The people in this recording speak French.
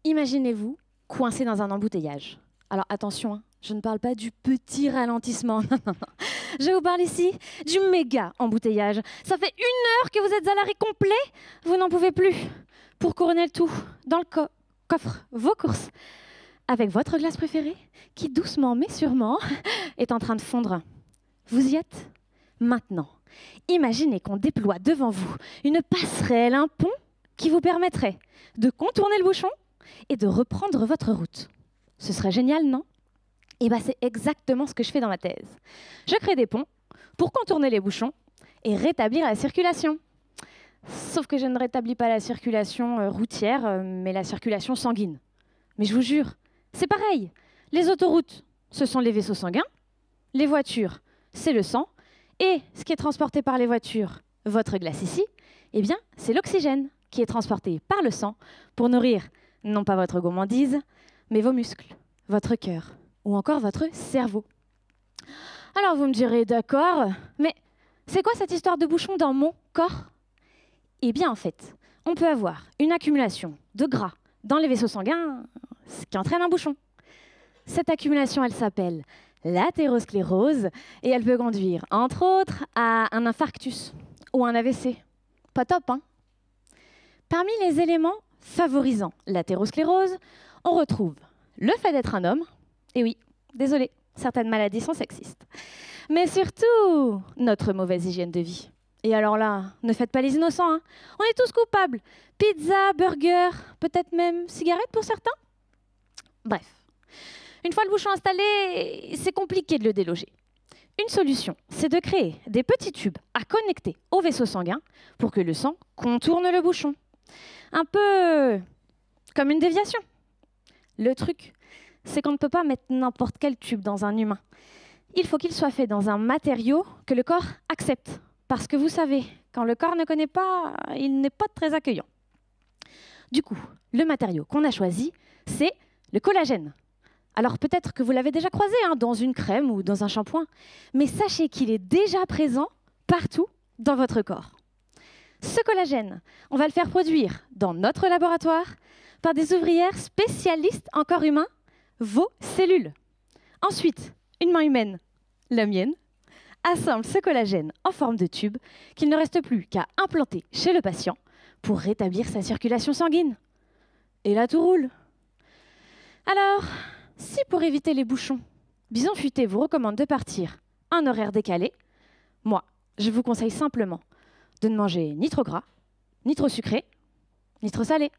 Imaginez-vous coincé dans un embouteillage. Alors attention, hein, je ne parle pas du petit ralentissement. Non, non, non. Je vous parle ici du méga embouteillage. Ça fait 1 heure que vous êtes à l'arrêt complet. Vous n'en pouvez plus. Pour couronner le tout, dans le coffre, vos courses, avec votre glace préférée, qui doucement mais sûrement est en train de fondre. Vous y êtes? Maintenant, imaginez qu'on déploie devant vous une passerelle, un pont qui vous permettrait de contourner le bouchon et de reprendre votre route. Ce serait génial, non? Et bien, c'est exactement ce que je fais dans ma thèse. Je crée des ponts pour contourner les bouchons et rétablir la circulation. Sauf que je ne rétablis pas la circulation routière, mais la circulation sanguine. Mais je vous jure, c'est pareil. Les autoroutes, ce sont les vaisseaux sanguins. Les voitures, c'est le sang. Et ce qui est transporté par les voitures, votre glace ici, eh bien, c'est l'oxygène qui est transporté par le sang pour nourrir non pas votre gourmandise, mais vos muscles, votre cœur ou encore votre cerveau. Alors vous me direz, d'accord, mais c'est quoi cette histoire de bouchon dans mon corps? Eh bien, en fait, on peut avoir une accumulation de gras dans les vaisseaux sanguins, ce qui entraîne un bouchon. Cette accumulation, elle s'appelle l'athérosclérose et elle peut conduire, entre autres, à un infarctus ou un AVC. Pas top, hein? Parmi les éléments favorisant l'athérosclérose, on retrouve le fait d'être un homme. Et oui, désolé, certaines maladies sont sexistes. Mais surtout, notre mauvaise hygiène de vie. Et alors là, ne faites pas les innocents, hein. On est tous coupables. Pizza, burger, peut-être même cigarette pour certains. Bref, une fois le bouchon installé, c'est compliqué de le déloger. Une solution, c'est de créer des petits tubes à connecter au vaisseau sanguin pour que le sang contourne le bouchon. Un peu comme une déviation. Le truc, c'est qu'on ne peut pas mettre n'importe quel tube dans un humain. Il faut qu'il soit fait dans un matériau que le corps accepte. Parce que vous savez, quand le corps ne connaît pas, il n'est pas très accueillant. Du coup, le matériau qu'on a choisi, c'est le collagène. Alors peut-être que vous l'avez déjà croisé dans une crème ou dans un shampoing, mais sachez qu'il est déjà présent partout dans votre corps. Ce collagène, on va le faire produire dans notre laboratoire par des ouvrières spécialistes en corps humain, vos cellules. Ensuite, une main humaine, la mienne, assemble ce collagène en forme de tube qu'il ne reste plus qu'à implanter chez le patient pour rétablir sa circulation sanguine. Et là, tout roule. Alors, si pour éviter les bouchons, Bison Futé vous recommande de partir un horaire décalé, moi, je vous conseille simplement de ne manger ni trop gras, ni trop sucré, ni trop salé.